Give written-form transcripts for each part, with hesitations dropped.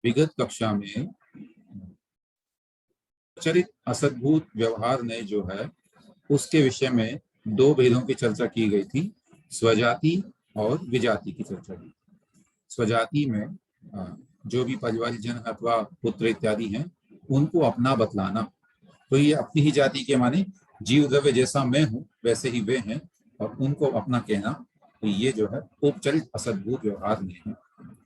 विगत कक्षा में चरित असद्भूत व्यवहार ने जो है उसके विषय में दो भेदों की चर्चा की गई थी, स्वजाति और विजाति की चर्चा की। स्वजाति में जो भी परिवारजन अथवा पुत्र इत्यादि हैं उनको अपना बतलाना, तो ये अपनी ही जाति के माने जीव द्रव्य जैसा मैं हूँ वैसे ही वे हैं और उनको अपना कहना, तो ये जो है उपचरित असद्भूत व्यवहार नहीं है।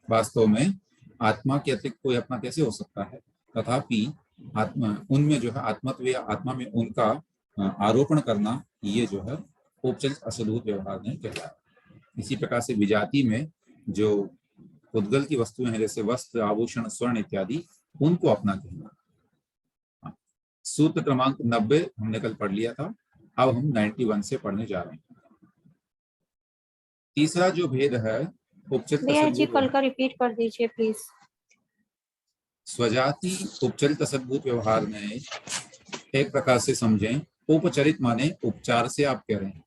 वास्तव में आत्मा के अतिरिक्त कोई अपना कैसे हो सकता है, तथापि आत्मा उनमें जो है आत्मत्व या आत्मा में उनका आरोपण करना, ये जो है उपचरित असद्भूत व्यवहार नहीं कहलाता। इसी प्रकार से विजाति में जो उद्गल की वस्तुएं हैं जैसे वस्त्र, आभूषण, स्वर्ण इत्यादि, उनको अपना कहना। सूत्र क्रमांक 90 हमने कल पढ़ लिया था, अब हम 91 से पढ़ने जा रहे हैं। तीसरा जो भेद है उपचरित जी कल का रिपीट कर दीजिए प्लीज। स्वजाति उपचरित असद्भूत व्यवहार में एक प्रकार से समझें, उपचरित माने उपचार से आप कह रहे हैं।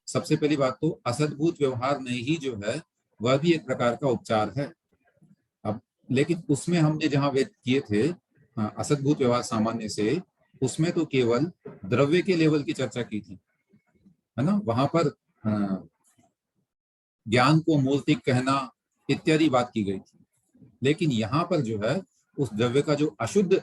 सबसे पहली बात तो असद्भूत व्यवहार नहीं ही जो है वह भी एक प्रकार का उपचार है। अब लेकिन उसमें हमने जहां वेद किए थे असद्भूत व्यवहार सामान्य से, उसमें तो केवल द्रव्य के लेवल की चर्चा की थी, है ना। वहां पर ज्ञान को मूर्तिक कहना इत्यादि बात की गई थी। लेकिन यहाँ पर जो है उस द्रव्य का जो अशुद्ध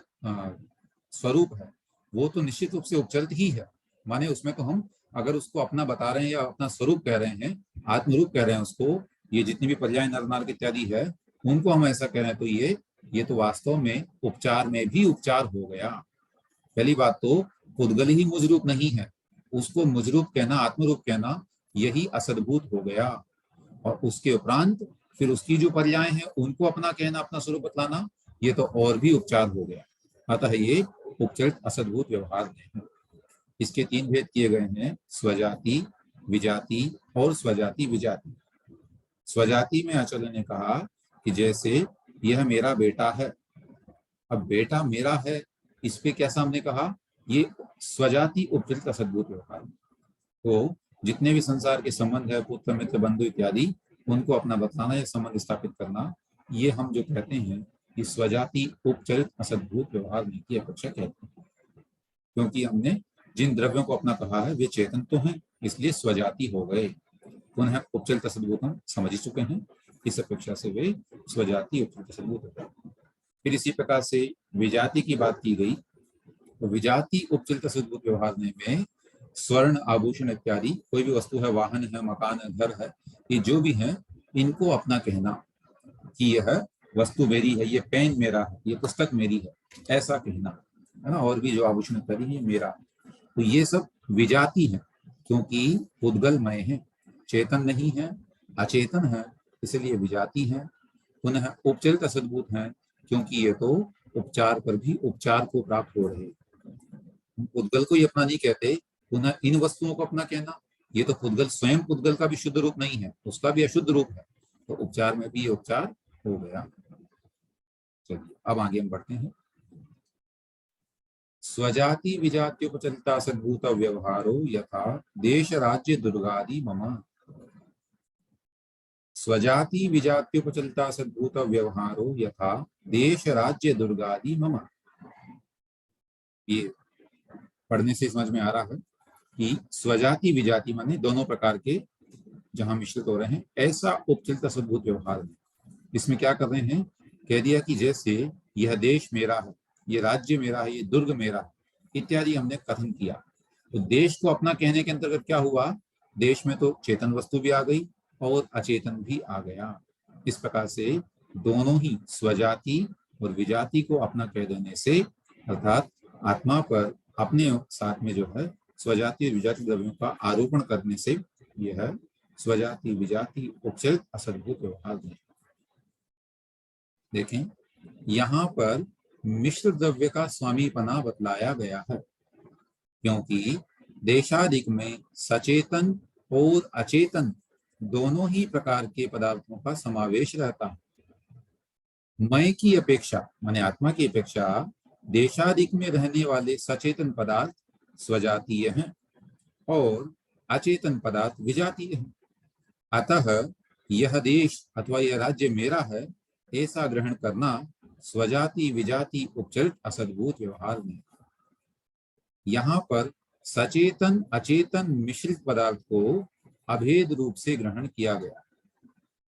स्वरूप है वो तो निश्चित रूप से उपचरित ही है। माने उसमें तो हम अगर उसको अपना बता रहे हैं या अपना स्वरूप कह रहे हैं, आत्मरूप कह रहे हैं उसको, ये जितनी भी पर्याय नर नारक इत्यादि है उनको हम ऐसा कह रहे हैं, तो ये तो वास्तव में उपचार में भी उपचार हो गया। पहली बात तो पुद्गल ही मुजरूप नहीं है, उसको मुजरूप कहना, आत्मरूप कहना, यही असद्भूत हो गया। और उसके उपरांत फिर उसकी जो पर्याय हैं उनको अपना कहना, अपना स्वरूप बतलाना, ये तो और भी उपचार हो गया। अतः ये उपचरित असद्भूत व्यवहार है। इसके तीन भेद किए गए हैं, स्वजाति, विजाति और स्वजाति विजाति। स्वजाति में आचार्य ने कहा कि जैसे यह मेरा बेटा है, अब बेटा मेरा है इस पे कैसा हमने कहा, ये स्वजाति उपचरित असद्भूत व्यवहार। तो जितने भी संसार के संबंध है, पुत्र मित्र बंधु इत्यादि, उनको अपना बतलाना या संबंध स्थापित करना, ये हम जो कहते हैं कि स्वजाति उपचरित असद्भूत व्यवहार की अपेक्षा कहते हैं। क्योंकि हमने जिन द्रव्यों को अपना कहा है वे चेतन तो हैं, इसलिए स्वजाति हो गए। पुनः उपचरित असद्भूत हम समझ ही चुके हैं, इस अपेक्षा से वे स्वजाति उपचरित असद्भूत हो गए। फिर इसी प्रकार से विजाति की बात की गई, तो विजाति उपचरित असद्भूत व्यवहार में स्वर्ण, आभूषण इत्यादि कोई भी वस्तु है, वाहन है, मकान है, घर है, ये जो भी है, इनको अपना कहना कि यह वस्तु मेरी है, ये पेन मेरा है, ये पुस्तक मेरी है, ऐसा कहना, है ना। और भी जो आभूषण इत्यादि है मेरा, तो ये सब विजाति है, क्योंकि उद्गलमय है, चेतन नहीं है, अचेतन है, इसलिए विजाति है। पुनः उपचरित असद्भूत है, क्योंकि ये तो उपचार पर भी उपचार को प्राप्त हो रहे। पुद्गल को ही अपना नहीं कहते, पुनः इन वस्तुओं को अपना कहना, ये तो पुद्गल स्वयं पुद्गल का भी शुद्ध रूप नहीं है, उसका भी अशुद्ध रूप है, तो उपचार में भी ये उपचार हो गया। चलिए अब आगे हम बढ़ते हैं। स्वजाति विजात्योपचरिता सद्भूत व्यवहारो यथा देश राज्य दुर्गादि मम। स्वजाति विजात्योपचरिता सद्भूत व्यवहारो यथा देश राज्य दुर्गादि मम। ये पढ़ने से समझ में आ रहा है कि स्वजाति विजाति माने दोनों प्रकार के जहां मिश्रित हो रहे हैं, ऐसा उपचरित असद्भूत व्यवहार है। इसमें क्या कर रहे हैं, कह दिया कि जैसे यह देश मेरा है, ये राज्य मेरा है, ये दुर्ग मेरा है इत्यादि हमने कथन किया, तो देश को अपना कहने के अंतर्गत क्या हुआ, देश में तो चेतन वस्तु भी आ गई और अचेतन भी आ गया। इस प्रकार से दोनों ही स्वजाति और विजाति को अपना कह देने से, अर्थात आत्मा पर अपने साथ में जो है स्वजाति और विजाति द्रव्यों का आरोपण करने से, यह स्वजाति विजाति उपचरित असद्भूत व्यवहार है। देखें यहाँ पर मिश्र द्रव्य का स्वामीपना बतलाया गया है, क्योंकि देशादिक में सचेतन और अचेतन दोनों ही प्रकार के पदार्थों का समावेश रहता है। मय की अपेक्षा माने आत्मा की अपेक्षा देशादिक में रहने वाले सचेतन पदार्थ स्वजातीय हैं और अचेतन पदार्थ विजातीय हैं। अतः यह देश अथवा यह राज्य मेरा है ऐसा ग्रहण करना स्वजाति विजाति उपचरित असद्भूत व्यवहार में। यहाँ पर सचेतन अचेतन मिश्रित पदार्थ को अभेद रूप से ग्रहण किया गया।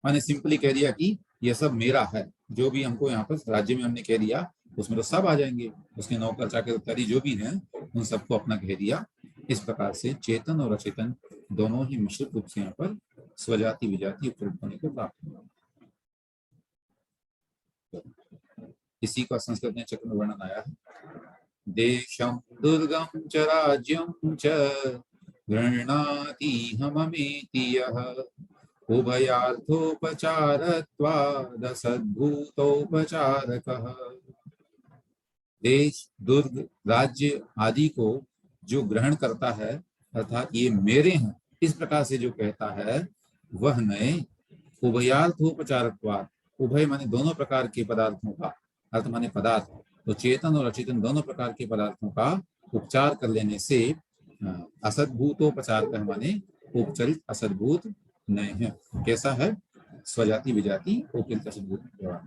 मैंने सिंपली कह दिया कि यह सब मेरा है। जो भी हमको यहाँ पर राज्य में हमने कह दिया उसमें तो सब आ जाएंगे, उसके नौकर चाकर इत्यादि जो भी हैं उन सबको अपना कह दिया। इस प्रकार से चेतन और अचेतन दोनों ही मिश्रित रूप से यहाँ पर स्वजाति विजाति उपचरित होने को प्राप्त हुआ। इसी का संस्कृत में चक्र में वर्णन आया है। देशं दुर्गम च राज्यं च गृह्णाति हममेति यः उभयार्थोपचारत्वादसद्भूतोपचारकः। देश दुर्ग राज्य आदि को जो ग्रहण करता है अर्थात ये मेरे हैं इस प्रकार से जो कहता है वह नए उभयार्थोपचारत्वात्, उभय माने दोनों प्रकार के पदार्थों का, अर्थ माने पदार्थ, तो चेतन और अचेतन दोनों प्रकार के पदार्थों का उपचार कर लेने से असद्भूतोपचार का माने उपचरित असद्भूत नए हैं। कैसा है? स्वजाति विजाति उपचरित असद्भूत व्यवहार।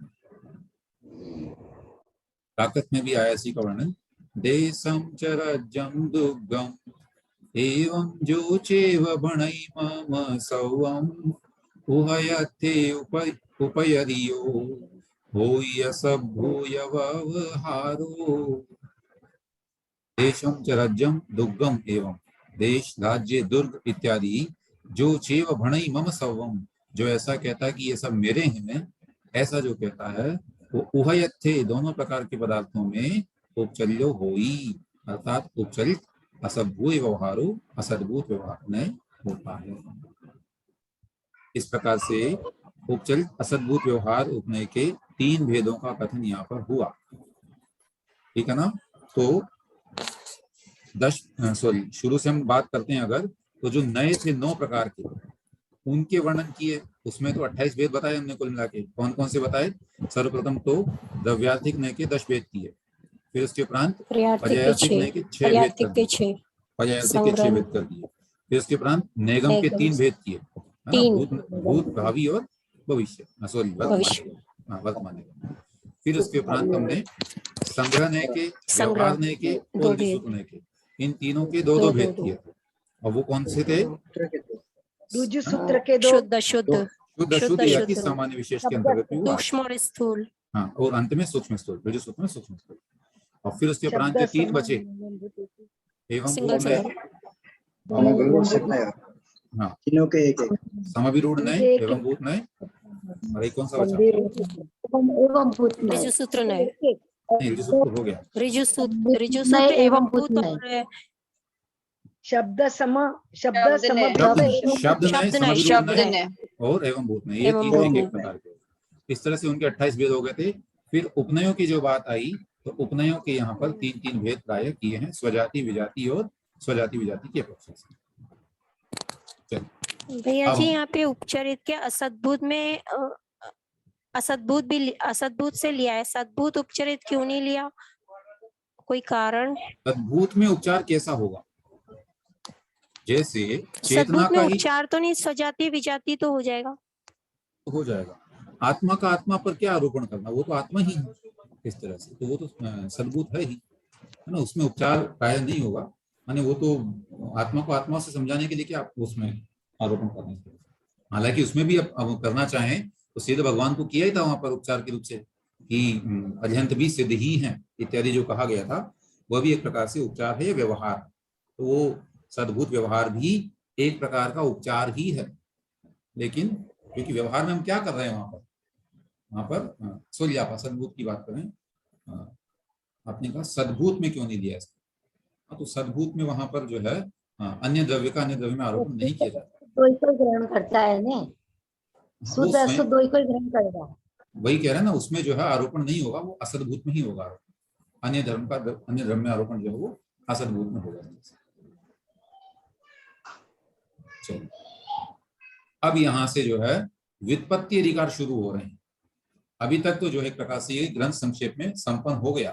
प्राकृत में भी आया इसी का वर्णन। देशं च राज्यं दुर्गम एवं जो चेव भणै मम सौवं उभयथे उपयरियो भूयस भूय व्यवहारो। देशं च राज्यं दुर्गम एवं, देश राज्य दुर्ग इत्यादि जो चेव भणै मम सौवम, जो ऐसा कहता है कि ये सब मेरे हैं, ऐसा जो कहता है वो उभयथे दोनों प्रकार के पदार्थों में उपचर्यो होई, अर्थात उपचरित असद्भूत व्यवहारो असद्भूत व्यवहार नहीं होता है। इस प्रकार से उपचरित असद्भूत व्यवहार उपनय के 3 भेदों का कथन यहाँ पर हुआ। ठीक है ना? तो शुरू से हम बात करते हैं अगर, तो जो नए थे 9 प्रकार के उनके वर्णन किए, उसमें तो 28 भेद बताए हमने कुल मिला के। कौन कौन से बताए? सर्वप्रथम तो द्रव्यार्थिक नय के 10 भेद किए, फिर उसके उपरांत पर्यायार्थिक नय के 6 भेद कर दिए, पर्यायार्थिक के 6 भेद कर दिए, फिर उसके उपरांत नेगम के 3 भेद किए, भूत भावी और भविष्य, सॉरी वर्तमान। फिर उसके उपरांत हमने संग्रह नय के, व्यवहार नय के और विशुद्ध नय के, इन तीनों के 2-2 भेद किए थे। और वो कौन से थे? रुजु सूत्र के 2, शुद्ध या कि सामान्य विशेष के अंतर्गत में हुआ। सूक्ष्म और स्थूल, हाँ, और अंत में सूक्ष्म स्थूल, रुजु सूत्र में सूक्ष्म स्थूल। और फिर उसके उपरांत जो 3 बचे एवं हाँ समविरूढ़ नय एवं भूत नय, और एक कौन सा बचा? ऋजु सूत्र नय, नहीं ऋजु सूत्र हो गया, ऋजु सूत्र एवं भूत और शब्द सम शब्द नय और एवं भूत नय, ये तीन एक प्रकार के। इस तरह से उनके 28 भेद हो गए थे। फिर उपनयों की जो बात आई तो उपनयों के यहाँ पर 3-3 भेद प्राय किए हैं, स्वजाति विजाति और स्वजाति विजाति के पक्ष से। भैया जी यहाँ पे उपचरित के असद्भुत में असद्भुत से लिया है, सद्भुत उपचरित क्यों नहीं लिया? कोई कारण? सद्भुत में उपचार कैसा होगा? जैसे चेतना का ही उपचार तो नहीं, स्वजाति विजाति तो हो जाएगा, हो जाएगा। आत्मा का आत्मा पर क्या आरोपण करना, वो तो आत्मा ही है इस तरह से, तो वो तो सद्भुत है ही, है ना, उसमें उपचार प्राय नहीं होगा। माने वो तो आत्मा को आत्मा से समझाने के लिए क्या आप उसमें आरोपण करने के, हालांकि उसमें भी अब करना चाहें तो सीधे भगवान को किया ही था वहां पर उपचार के रूप से कि अजंत भी सिद्ध ही है इत्यादि जो कहा गया था, वह भी एक प्रकार से उपचार है, व्यवहार। तो वो सद्भुत व्यवहार भी एक प्रकार का उपचार ही है, लेकिन क्योंकि व्यवहार में हम क्या कर रहे हैं वहां पर सोलियापा सद्भूत की बात करें, आपने कहा सद्भूत में क्यों नहीं दिया इसको? तो सद्भूत में वहां पर जो है अन्य द्रव्य का अन्य द्रव्य में आरोपण नहीं किया जाता, कोई ग्रहण करता है ना, शुद्ध अशुद्ध कोई ग्रहण करेगा। वही कह रहे हैं ना, उसमें जो है आरोपण नहीं होगा, वो असद्भूत में ही होगा आरोपण। अन्य धर्म का अन्य धर्म में आरोपण जो है वो असद्भूत में होगा। चलिए अब यहाँ से जो है व्युत्पत्ति अधिकार शुरू हो रहे हैं। अभी तक तो जो है एक प्रकार से ये ग्रंथ संक्षेप में संपन्न हो गया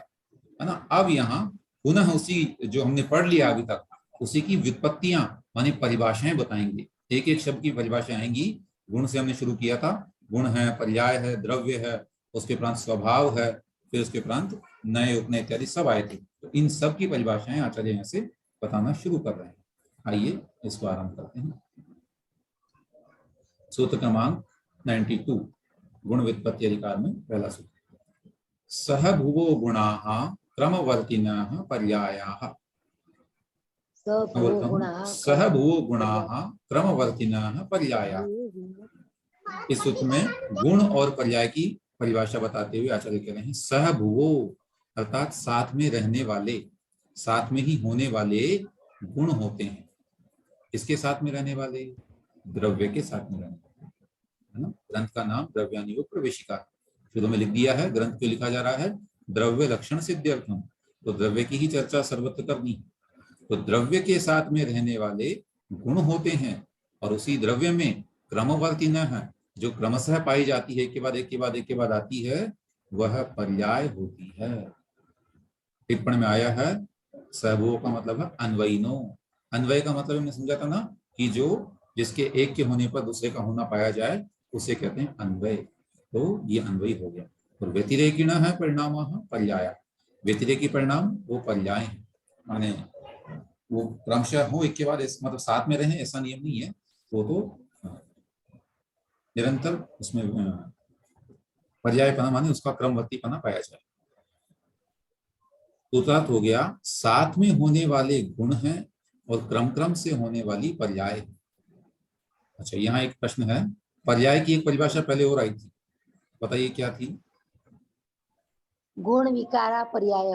है ना। अब यहाँ पुनः उसी जो हमने पढ़ लिया अभी तक उसी की व्युत्पत्तियां माने परिभाषाएं बताएंगे, एक एक शब्द की परिभाषाएं आएंगी। गुण से हमने शुरू किया था, गुण है, पर्याय है, द्रव्य है, उसके उपरांत स्वभाव है, फिर उसके उपरांत नए उपनय इत्यादि सब आए थे। तो इन सब की परिभाषाएं आचार्य यहाँ से बताना शुरू कर रहे हैं। आइए इसको आरंभ करते हैं। सूत्र क्रमांक 92 गुण व्युत्पत्ति अधिकार में पहला सूत्र। सह भुवो गुणाः क्रमवर्तिनः पर्यायाः। सह भुवो गुणाः क्रमवर्तिनः पर्यायाः। इस सूत्र में गुण और पर्याय की परिभाषा बताते हुए आचार्य कह रहे हैं सह भुवो अर्थात साथ में रहने वाले, साथ में ही होने वाले गुण होते हैं। किसके साथ में रहने वाले? द्रव्य के साथ में रहने वाले, है ना। ग्रंथ का नाम द्रव्यानियोग प्रवेशिका, शुरू में लिख दिया है। ग्रंथ क्यों लिखा जा रहा है? द्रव्य लक्षण सिद्ध्यर्थम, तो द्रव्य की ही चर्चा सर्वत्र करनी है। तो द्रव्य के साथ में रहने वाले गुण होते हैं और उसी द्रव्य में क्रमवर्ती न है, जो क्रमशः पाई जाती है, एक के बाद एक के बाद एक के बाद आती है, वह पर्याय होती है। टिप्पणी में आया है सहभुवो का मतलब है अन्वयिनो। अन्वय का मतलब हमने समझा था ना कि जो जिसके एक के होने पर दूसरे का होना पाया जाए उसे कहते हैं अन्वय। तो ये अन्वयी हो गया। और व्यतिरेकिण है परिणाम पर्याय। व्यतिरेकी परिणाम वो पर्याय है, माने वो क्रमशः हो एक के बाद मतलब साथ में रहे ऐसा नियम नहीं है, वो तो निरंतर उसमें पर्यायपना माने उसका क्रमवर्तीपना पाया जाए। सूत्रार्थ हो गया साथ में होने वाले गुण हैं और क्रम क्रम से होने वाली पर्याय। अच्छा, यहाँ एक प्रश्न है, पर्याय की एक परिभाषा पहले और आई थी, बताइए क्या थी? गुण विकारा पर्याय।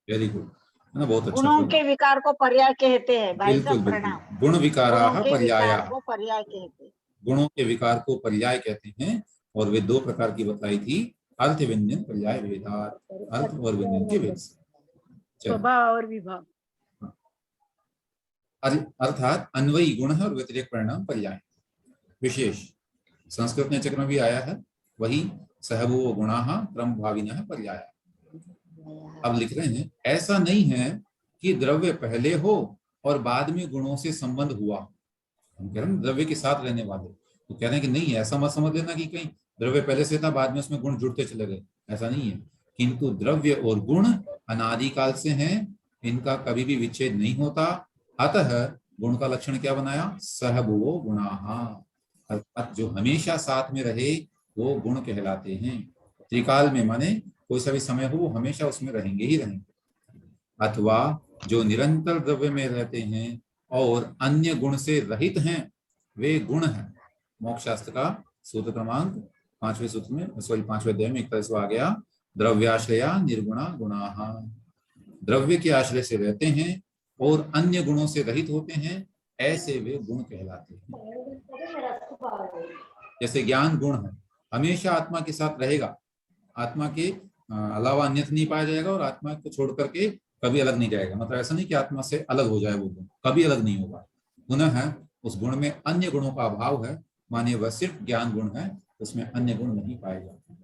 वेरी गुड, है ना, बहुत अच्छा। गुणों के विकार को पर्याय कहते हैं भाई बिल्कुल साहब, बिल्कुल। प्रणाम। गुण विकारा पर्याय, को पर्याय कहते हैं। गुणों के विकार को पर्याय कहते हैं और वे दो प्रकार की बताई थी, अर्थ व्यंजन पर्याय भेदात, अर्थ और व्यंजन के भेद से। स्वभाव और विभाग, अर्थात अन्वयी गुण और व्यतिरेक परिणाम पर्याय। विशेष संस्कृत में चक्र में भी आया है, वही सहभुवो गुणाः क्रम भाविनः पर्याय। अब लिख रहे हैं ऐसा नहीं है कि द्रव्य पहले हो और बाद में गुणों से संबंध हुआ। हम कह रहे हैं द्रव्य के साथ रहने वाले, तो कह रहे हैं कि नहीं, ऐसा मत समझ लेना कि कहीं द्रव्य पहले से था बाद में उसमें गुण जुड़ते चले गए, ऐसा नहीं है। किंतु द्रव्य और गुण अनादिकाल से हैं, इनका कभी भी विच्छेद नहीं होता। अतः गुण का लक्षण क्या बनाया? सहभुवो गुणाः, अर्थात जो हमेशा साथ में रहे वो गुण कहलाते हैं। त्रिकाल में माने कोई सा भी समय हो वो हमेशा उसमें रहेंगे ही रहेंगे। अथवा जो निरंतर द्रव्य में रहते हैं और अन्य गुण से रहित हैं वे गुण हैं। मोक्ष शास्त्र का सूत्र क्रमांक 5वें सूत्र में, सॉरी 5वें अध्याय में एक तरह से आ गया, द्रव्याश्रया निर्गुणा गुणाः। द्रव्य के आश्रय से रहते हैं और अन्य गुणों से रहित होते हैं, ऐसे वे गुण कहलाते हैं। जैसे ज्ञान गुण है, हमेशा आत्मा के साथ रहेगा, आत्मा के अलावा अन्यत्र नहीं पाया जाएगा और आत्मा को छोड़ करके कभी अलग नहीं जाएगा। मतलब ऐसा नहीं कि आत्मा से अलग हो जाए वो गुण, कभी अलग नहीं होगा। पुनः उस गुण में अन्य गुणों का अभाव है, माने वह सिर्फ ज्ञान गुण है, उसमें अन्य गुण नहीं पाए जाते।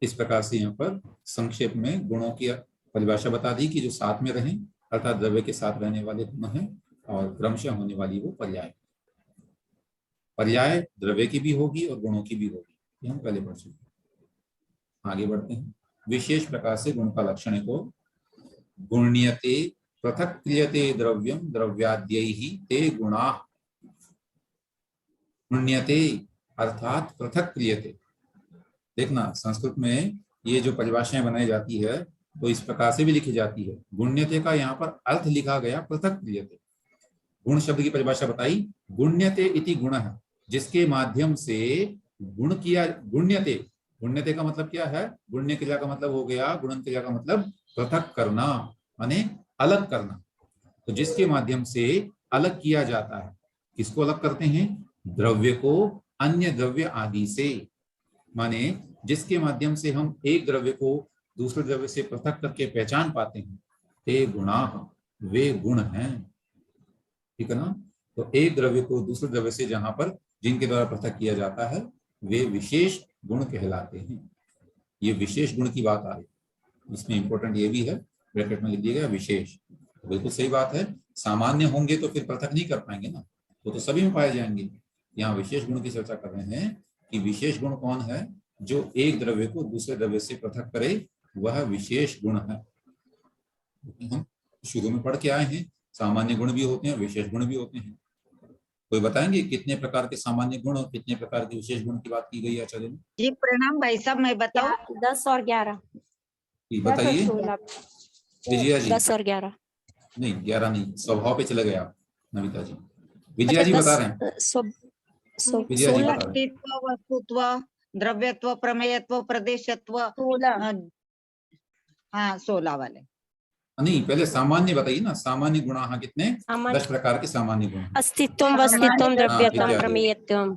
इस प्रकार से यहाँ पर संक्षेप में गुणों की परिभाषा बता दी कि जो साथ में रहें, अर्थात द्रव्य के साथ रहने वाले गुण हैं और क्रमशः होने वाली वो पर्याय। पर्याय द्रव्य की भी होगी और गुणों की भी होगी, ये हम पहले पढ़ चुके। आगे बढ़ते हैं। विशेष प्रकार से गुण का लक्षण को गुण्यते पृथक क्रियते द्रव्यम द्रव्याद्यैहि ते गुणाः। गुण्यते अर्थात पृथक क्रियते। देखना संस्कृत में ये जो परिभाषाएं बनाई जाती है तो इस प्रकार से भी लिखी जाती है। गुण्यते का यहाँ पर अर्थ लिखा गया पृथक क्रियते। गुण शब्द की परिभाषा बताई, गुण्यते इति गुणः, जिसके माध्यम से गुण किया। गुण्यते, गुण्यते का मतलब क्या है? गुण्य क्रिया का मतलब हो गया, गुणन क्रिया का मतलब पृथक करना, माने अलग करना। तो जिसके माध्यम से अलग किया जाता है, किसको अलग करते हैं? द्रव्य को अन्य द्रव्य आदि से, माने जिसके माध्यम से हम एक द्रव्य को दूसरे द्रव्य से पृथक करके पहचान पाते हैं। ते गुणाः, वे गुण हैं, ठीक है ना। तो एक द्रव्य को दूसरे द्रव्य से जहां पर जिनके द्वारा पृथक किया जाता है वे विशेष गुण कहलाते हैं। ये विशेष गुण की बात आ रही, इसमें इंपॉर्टेंट ये भी है, ब्रैकेट में लिख दिया गया विशेष। तो बिल्कुल सही बात है, सामान्य होंगे तो फिर पृथक नहीं कर पाएंगे ना, तो सभी में पाए जाएंगे। यहाँ विशेष गुण की चर्चा कर रहे हैं कि विशेष गुण कौन है? जो एक द्रव्य को दूसरे द्रव्य से पृथक करे वह विशेष गुण है। हम शुरू में पढ़ के आए हैं, सामान्य गुण भी होते हैं, विशेष गुण भी होते हैं। कोई बताएंगे कितने प्रकार के सामान्य गुण और कितने प्रकार के विशेष गुण की बात की गई है आचार्य ने? जी प्रणाम भाई साहब, मैं बताऊं? 10 और 11। बताइए 16। विजया जी। 10 और 11 नहीं 11 नहीं, स्वभाव पे चले गए आप नमिता जी। विजया जी बता रहे हैं। विजया जी बता रहे हैं। अस्तित्व, वस्तुत्व, द्रव्यत्व, प्रमेयत्व, प्रदेशत्व। 16। हाँ 16 वाले। नहीं पहले सामान्य बताइए ना, सामान्य गुण कितने? 10 प्रकार के सामान्य गुण। अस्तित्वम, वस्तित्वम, द्रव्यत्वम, इत्यादि। प्रमेयत्वम,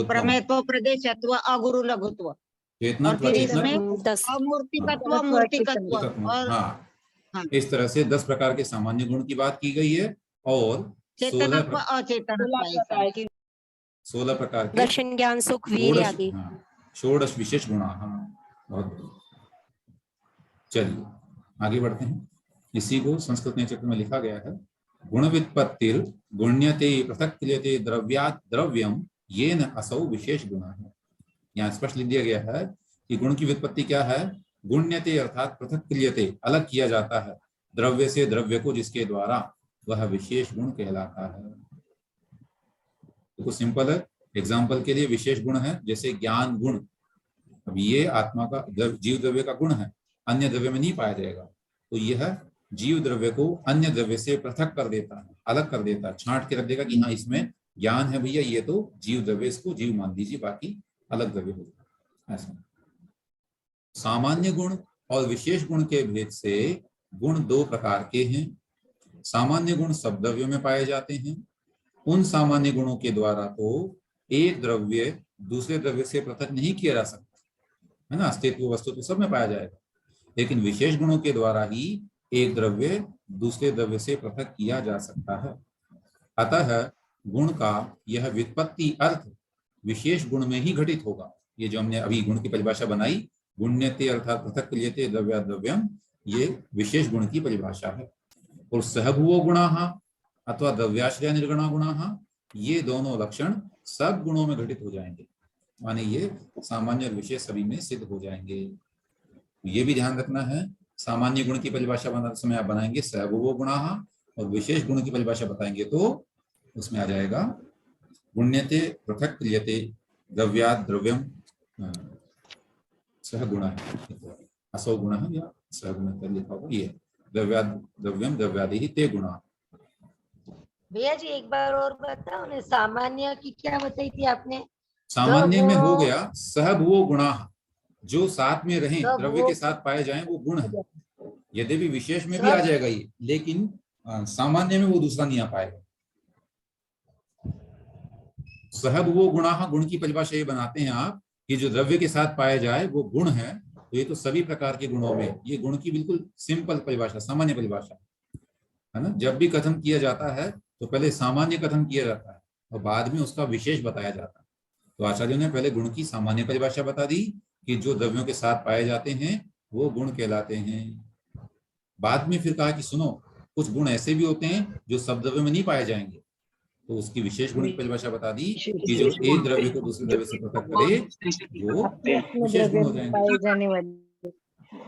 प्रमेयत्व, प्रदेशत्व, अगुरु लघुत्व, चेतना, और फिर इसमें 10। अमूर्तिकत्व, मूर्तिकत्व और हाँ हाँ। इस तरह से 10 प्रकार के सामान्य गुण की बात की गई है और चेतनत्व, अचेतनत्व, 16 प्रकार के दर्शन, ज्ञान, सुख, वीर्य आदि। षोडश विशेष गुण। हाँ बहुत। चलिए आगे बढ़ते हैं। इसी को संस्कृत निचक में लिखा गया है, गुण व्युत्पत्तिर गुण्यते पृथक क्रियते द्रव्यात् द्रव्यम येन असौ विशेष गुण है। यहाँ स्पष्ट लिख दिया गया है कि गुण की व्युत्पत्ति क्या है? गुण्यते अर्थात पृथक क्रियते, अलग किया जाता है, द्रव्य से द्रव्य को, जिसके द्वारा वह विशेष गुण कहलाता है। तो सिंपल है, एग्जाम्पल के लिए विशेष गुण है जैसे ज्ञान गुण। अब ये आत्मा का जीव द्रव्य का गुण है, अन्य द्रव्य में नहीं पाया जाएगा, तो यह जीव द्रव्य को अन्य द्रव्य से पृथक कर देता है, अलग कर देता है, छांट के रख देगा कि हाँ इसमें ज्ञान है भैया, ये तो जीव द्रव्य, इसको जीव मान दीजिए, बाकी अलग द्रव्य होगा। ऐसा सामान्य गुण और विशेष गुण के भेद से गुण 2 प्रकार के हैं। सामान्य गुण सब द्रव्यों में पाए जाते हैं। उन सामान्य गुणों के द्वारा तो एक द्रव्य दूसरे द्रव्य से पृथक नहीं किया जा सकता, है ना, अस्तित्व वस्तु तो सब में पाया जाएगा, लेकिन विशेष गुणों के द्वारा ही एक द्रव्य दूसरे द्रव्य से पृथक किया जा सकता है। अतः गुण का यह व्युत्पत्ति अर्थ विशेष गुण में ही घटित होगा। ये जो हमने अभी गुण की परिभाषा बनाई, गुण्यते अर्थात पृथक क्रियते द्रव्या द्रव्यम, ये विशेष गुण की परिभाषा है। और सहभुवो गुणाः अथवा द्रव्याश्रय निर्गुणा गुणाः, ये दोनों लक्षण सब गुणों में घटित हो जाएंगे, माने ये सामान्य और विशेष सभी में सिद्ध हो जाएंगे। ये भी ध्यान रखना है, सामान्य गुण की परिभाषा बनाते समय आप बनाएंगे सहभुवो गुणाः, और विशेष गुण की परिभाषा बताएंगे तो उसमें आ जाएगा गुण्यते पृथक क्रियते द्रव्यात् द्रव्यम सह गुण है, असौ गुण है या सह गुण लिखा होगा, ये द्रव्यात् द्रव्यम द्रव्यादि ते गुणा। भैया जी एक बार और बताओ ना, सामान्य की क्या बताई थी आपने? सामान्य में हो गया सहभुवो गुणा, जो साथ में रहें, द्रव्य के साथ पाए जाएं, वो गुण है। यद्यपि विशेष में भी आ जाएगा ये, लेकिन सामान्य में वो दूसरा नहीं आ पाएगा। सहभुवो गुणा, गुण की परिभाषा ये बनाते हैं आप कि जो द्रव्य के साथ पाया जाए वो गुण है। तो ये तो सभी प्रकार के गुणों में, ये गुण की बिल्कुल सिंपल परिभाषा, सामान्य परिभाषा है ना। जब भी कथन किया जाता है तो पहले सामान्य कथन किया जाता है और बाद में उसका विशेष बताया जाता है। तो आचार्यों ने पहले गुण की सामान्य परिभाषा बता दी कि जो द्रव्यों के साथ पाए जाते हैं वो गुण कहलाते हैं। बाद में फिर कहा कि सुनो, कुछ गुण ऐसे भी होते हैं जो सब द्रव्यों में नहीं पाए जाएंगे, तो उसकी विशेष गुण की परिभाषा बता दी कि जो एक द्रव्य को दूसरे द्रव्य से पृथक करे वो विशेष गुण हो जाएंगे। पाए जाने वाले,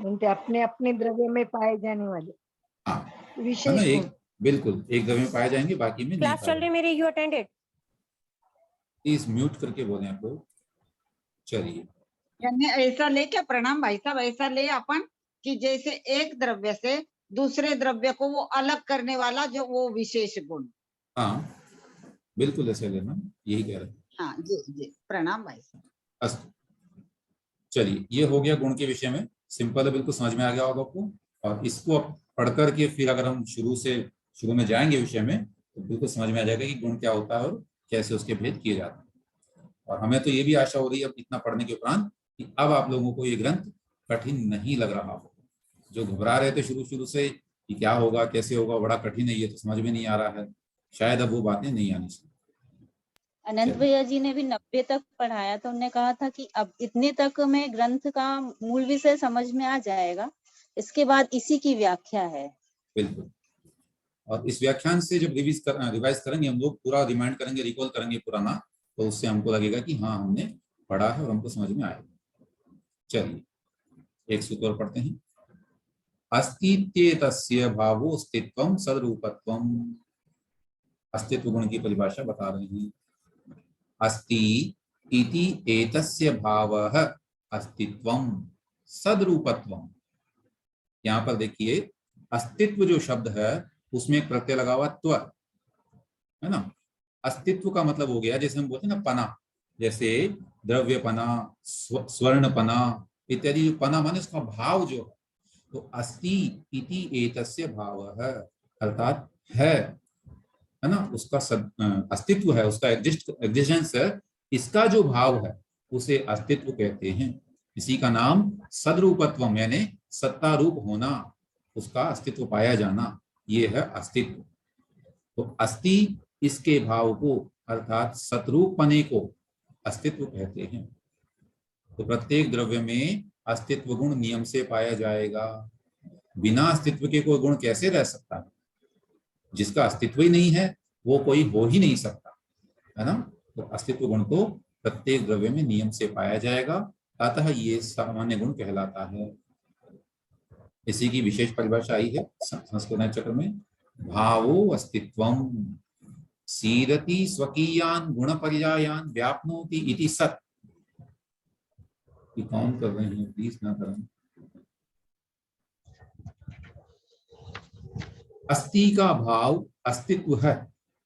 उनके अपने अपने द्रव्य में पाए जाने वाले विशेष एक बिल्कुल एक द्रव्य में पाए जाएंगे, बाकी में क्लास चल रही मेरी, यू अटेंडेड? प्लीज म्यूट करके बोले आप लोग। चलिए यानी ऐसा ले क्या प्रणाम भाई साहब, ऐसा ले अपन कि जैसे एक द्रव्य से दूसरे द्रव्य को वो अलग करने वाला जो वो विशेष गुण। हाँ बिल्कुल ऐसे लेना, यही कह रहे हैं। हाँ जी जी प्रणाम भाई साहब। अस्तु, चलिए ये हो गया गुण के विषय में, सिंपल है, बिल्कुल समझ में आ गया होगा आपको। और इसको पढ़ करके फिर अगर हम शुरू में जाएंगे विषय में तो बिल्कुल समझ में आ जाएगा कि गुण क्या होता है और कैसे उसके भेद किए जाते हैं। और हमें तो ये भी आशा हो रही है अब इतना पढ़ने के उपरांत कि अब आप लोगों को ये ग्रंथ कठिन नहीं लग रहा हो। जो घबरा रहे थे शुरू से कि क्या होगा कैसे होगा, बड़ा कठिन है, ये तो समझ में नहीं आ रहा है, शायद अब वो बातें नहीं आनी चाहिए। अनंत भैया जी ने भी 90 तक पढ़ाया तो उन्होंने कहा था कि अब इतने तक में ग्रंथ का मूल विषय समझ में आ जाएगा, इसके बाद इसी की व्याख्या है। बिल्कुल, और इस व्याख्यान से जब रिवाइज करेंगे हम लोग, पूरा रिमाइंड करेंगे, रिकॉल करेंगे पुराना, तो उससे हमको लगेगा कि हाँ हमने पढ़ा है और हमको समझ में आएगा। चलिए एक सूत्र और पढ़ते हैं। अस्तित्वेतस्य भावो अस्तित्वम सदरूपत्वम। अस्तित्व गुण की परिभाषा बता रहे हैं। अस्ति इति एतस्य भावः अस्तित्वम सदरूपत्वम। यहाँ पर देखिए अस्तित्व जो शब्द है उसमें एक प्रत्यय लगा हुआ त्व है ना। अस्तित्व का मतलब हो गया जैसे हम बोलते हैं ना पना, जैसे द्रव्य पना, स्वर्ण पना इत्यादि। जो पना माने उसका भाव जो है, तो अस्ति इति एतस्य भावः अर्थात है ना, उसका अस्तित्व है, उसका एग्जिस्टेंस है, इसका जो भाव है उसे अस्तित्व कहते हैं। इसी का नाम सदरूपत्वम यानी सत्ता रूप होना, उसका अस्तित्व पाया जाना, ये है अस्तित्व। तो अस्ति इसके भाव को अर्थात सतरूप पने को अस्तित्व कहते हैं। तो प्रत्येक द्रव्य में अस्तित्व गुण नियम से पाया जाएगा। बिना अस्तित्व के कोई गुण कैसे रह सकता है? जिसका अस्तित्व ही नहीं है वो कोई हो ही नहीं सकता, है ना। तो अस्तित्व गुण तो प्रत्येक द्रव्य में नियम से पाया जाएगा, अतः ये सामान्य गुण कहलाता है। इसी की विशेष परिभाषा आई है संस्कृत चक्र में। भावो अस्तित्वम सीरति स्वकीयान गुण पर्यायान व्याप्नोति इति सत्। कौन कर रहे हैं, प्लीज ना करें। अस्ति का भाव अस्तित्व है।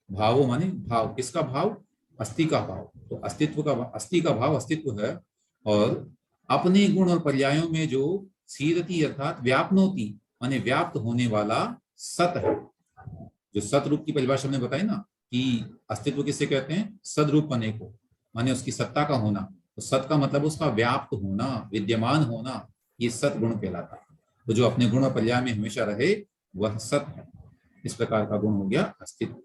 भावो माने भाव, किसका भाव? अस्ति का भाव। तो अस्तित्व का अस्ति का भाव अस्तित्व है, और अपने गुण और पर्यायों में जो सीरति अर्थात व्याप्नोति माने व्याप्त होने वाला सत है। जो सत रूप की परिभाषा हमने बताई ना कि अस्तित्व किससे कहते हैं? सदरूप पने को, माने उसकी सत्ता का होना। तो सत का मतलब उसका व्याप्त होना, विद्यमान होना, ये सत गुण कहलाता है। तो जो अपने गुण और पर्याय में हमेशा रहे वह सत है। इस प्रकार का गुण हो गया अस्तित्व।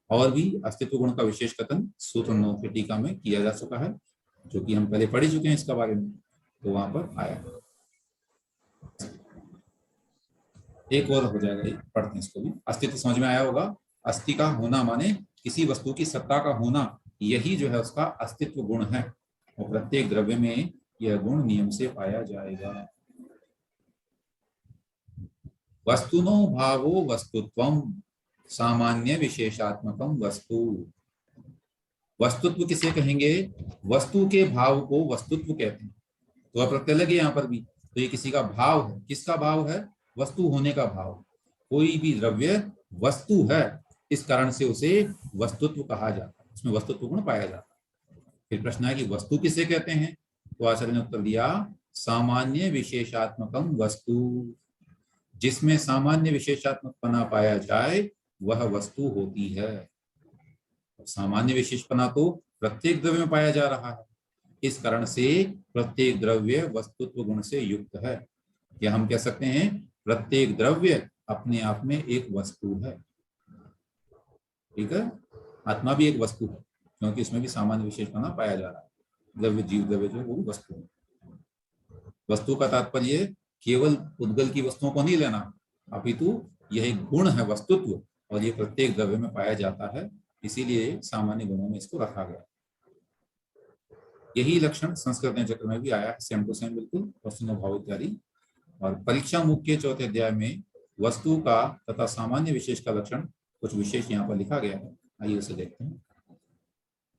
और भी अस्तित्व गुण का विशेष कथन सूत्र 9 की टीका में किया जा चुका है, जो कि हम पहले पढ़ चुके हैं इसका बारे में, तो वहां पर आया। एक और हो जाएगा, पढ़ते हैं इसको भी। अस्तित्व समझ में आया होगा। अस्थि का होना माने किसी वस्तु की सत्ता का होना, यही जो है उसका अस्तित्व गुण है, और प्रत्येक द्रव्य में यह गुण नियम से पाया जाएगा। वस्तुनो भावो वस्तुत्वम सामान्य विशेषात्मकम वस्तु। वस्तुत्व किसे कहेंगे? वस्तु के भाव को वस्तुत्व कहते हैं। तो अब प्रत्यय लगे यहाँ पर भी, तो ये किसी का भाव है। किसका भाव है? वस्तु होने का भाव। कोई भी द्रव्य वस्तु है, इस कारण से उसे वस्तुत्व कहा जाता है, उसमें वस्तुत्व गुण पाया जाता है। फिर प्रश्न है कि वस्तु किसे कहते हैं? तो आचार्य ने उत्तर दिया सामान्य विशेषात्मकम वस्तु। जिसमें सामान्य विशेषात्मकपना पाया जाए वह वस्तु होती है। सामान्य विशेषपना तो प्रत्येक द्रव्य में पाया जा रहा है, इस कारण से प्रत्येक द्रव्य वस्तुत्व गुण से युक्त है। या हम कह सकते हैं प्रत्येक द्रव्य अपने आप में एक वस्तु है। ठीक है, आत्मा भी एक वस्तु है, क्योंकि इसमें भी सामान्य विशेषपना पाया जा रहा है। द्रव्य जीव द्रव्य जो वो वस्तु है। वस्तु का तात्पर्य केवल उद्गल की वस्तुओं को नहीं लेना, अपितु यह एक गुण है वस्तुत्व, और ये प्रत्येक द्रव्य में पाया जाता है, इसीलिए सामान्य गुणों में इसको रखा गया। यही लक्षण संस्कृत चक्र में भी आया है, सेम टू सेम बिल्कुल, वस्तु भाव इत्यादि। और परीक्षा मुख के 4थे अध्याय में वस्तु का तथा सामान्य विशेष का लक्षण कुछ विशेष यहाँ पर लिखा गया है। आइए उसे देखते हैं।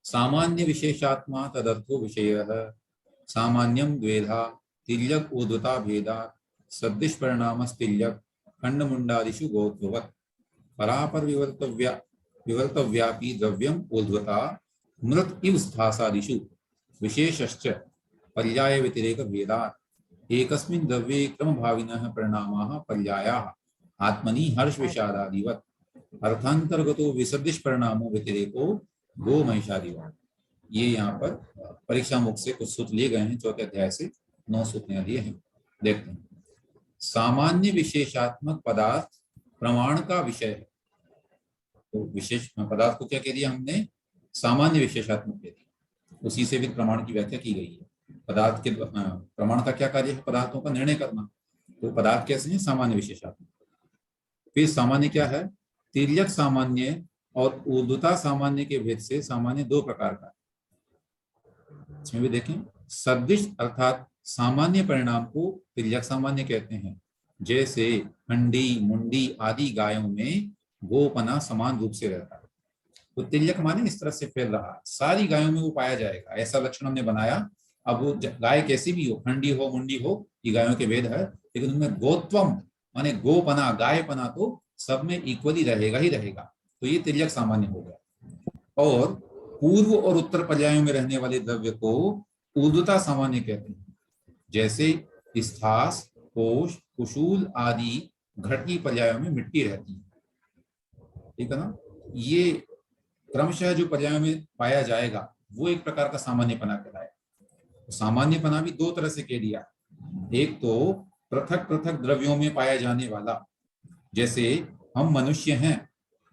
सामान्य विशेषात्मा तदर्थो विषय सामान्यम द्वेधा तिर्यक ऊर्ध्वता भेदा सदृश परिणाम तिर्यक खंड मुंडादिषु गोत्ववत् परापर विवर्तव्यापी द्रव्यम ऊर्ध्वता मृत इव स्थासादिषु विशेषश्च पर्याय व्यतिरेक भेदात् एकस्मिन् द्रव्ये क्रमभाविनः परिणामाः पर्यायाः आत्मनि हर्ष विषादादिवत् अर्थांतर्गतो विसदृश परिणामो व्यतिरेको गो महिषादिवत्। ये यहाँ पर परीक्षा मुख से कुछ सूत्र लिए गए हैं, 4थे अध्याय से 9 सूत्र लिए हैं। देखते हैं। सामान्य विशेषात्मक पदार्थ प्रमाण का विषय है। तो विशेष पदार्थ को क्या कह दिया हमने? सामान्य विशेषात्मक कह दिया। उसी से भी प्रमाण की व्याख्या की गई है। पदार्थ के प्रमाण का क्या कार्य है? पदार्थों का निर्णय करना। तो पदार्थ कैसे हैं? सामान्य विशेषात्मक। फिर सामान्य क्या है? तिर्यक सामान्य और ऊर्ध्वता सामान्य के भेद से सामान्य 2 प्रकार का। इसमें भी देखें, सदृश अर्थात सामान्य परिणाम को तिर्यक सामान्य कहते हैं। जैसे हंडी, मुंडी आदि गायों में गोपना समान रूप से रहता है, तो तिर्यक माने इस तरह से फैल रहा है, सारी गायों में वो पाया जाएगा, ऐसा लक्षण हमने बनाया। अब वो गाय कैसी भी हो, हंडी हो, मुंडी हो, ये गायों के भेद है, लेकिन उनमें गोत्वम माने गोपना, गायपना तो सब में इक्वली रहेगा ही रहेगा, तो ये तिर्यक सामान्य हो गया। और पूर्व और उत्तर पर्यायों में रहने वाले द्रव्य को ऊर्ध्वता सामान्य कहते हैं। जैसे स्थास, कोश, कुशूल आदि घटकी पर्यायों में मिट्टी रहती है, ठीक है ना। ये क्रमशः जो पर्यायों में पाया जाएगा वो एक प्रकार का सामान्यपना कहलाएगा। तो सामान्यपना भी दो तरह से कह दिया, एक तो पृथक पृथक द्रव्यों में पाया जाने वाला, जैसे हम मनुष्य हैं,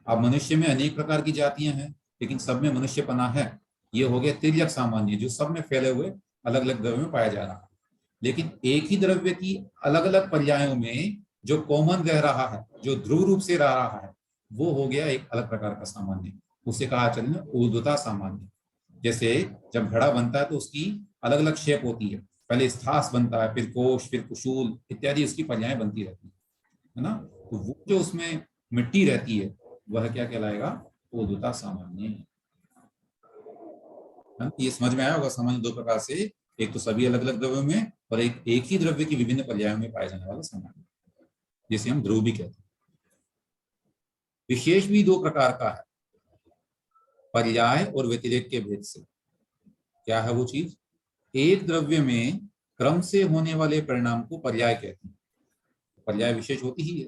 अब मनुष्य में अनेक प्रकार की जातियां हैं लेकिन सब में मनुष्यपना है, ये हो गया तिर्यक सामान्य, जो सब में फैले हुए अलग अलग द्रव्यों में पाया जा रहा है। लेकिन एक ही द्रव्य की अलग अलग पर्यायों में जो कॉमन रह रहा है, जो ध्रुव रूप से रह रहा है, वो हो गया एक अलग प्रकार का सामान्य, उसे कहा चलना ऊर्ध्वता सामान्य। जैसे जब घड़ा बनता है तो उसकी अलग अलग शेप होती है, पहले स्थास बनता है, फिर कोश, फिर कुशूल इत्यादि उसकी पर्याय बनती रहती है ना। तो वो जो उसमें मिट्टी रहती है वह क्या कहलाएगा, ऊर्ध्वता सामान्य। ये समझ में आया होगा, सामान्य दो प्रकार से, एक तो सभी अलग अलग द्रव्यों में, और एक ही द्रव्य की विभिन्न पर्यायों में पाया जाने वाला सामान्य, जिसे हम ध्रुव भी कहते हैं। विशेष भी दो प्रकार का है, पर्याय और व्यतिरेक के भेद से। क्या है वो चीज, एक द्रव्य में क्रम से होने वाले परिणाम को पर्याय कहते हैं, पर्याय विशेष होती ही है।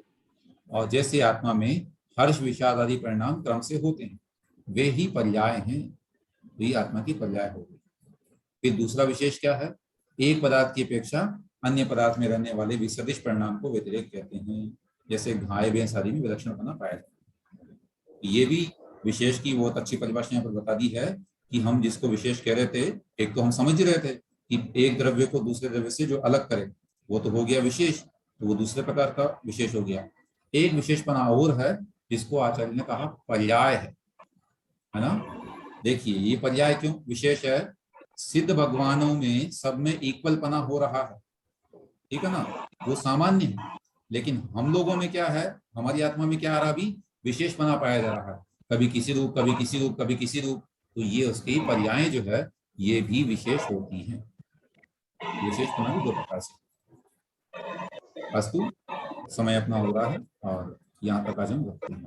और जैसे आत्मा में हर्ष, विषाद आदि परिणाम क्रम से होते हैं, वे ही पर्याय हैं, वही आत्मा की पर्याय होगी। फिर दूसरा विशेष क्या है, एक पदार्थ की अपेक्षा अन्य पदार्थ में रहने वाले विसदृश परिणाम को व्यतिरेक कहते हैं। जैसे गाय, भैंस आदि में विलक्षणपना पाया जाता है। ये भी विशेष की बहुत अच्छी परिभाषा यहाँ पर बता दी है कि हम जिसको विशेष कह रहे थे, एक तो हम समझ रहे थे कि एक द्रव्य को दूसरे द्रव्य से जो अलग करे वो तो हो गया विशेष, तो वो दूसरे प्रकार का विशेष हो गया। एक विशेषपना और है जिसको आचार्य ने कहा पर्याय है ना। देखिए ये पर्याय क्यों विशेष है, सिद्ध भगवानों में सब में इक्वल पना हो रहा है, ठीक है ना, वो सामान्य है। लेकिन हम लोगों में क्या है, हमारी आत्मा में क्या आ रहा, अभी विशेषपना पाया जा रहा है, कभी किसी रूप, कभी किसी रूप, कभी किसी रूप, तो ये उसकी पर्याय जो है ये भी विशेष होती हैं। विशेषपना भी दो प्रकार से। अस्तु, समय अपना हो रहा है और यहाँ तक आज हम रखते हैं।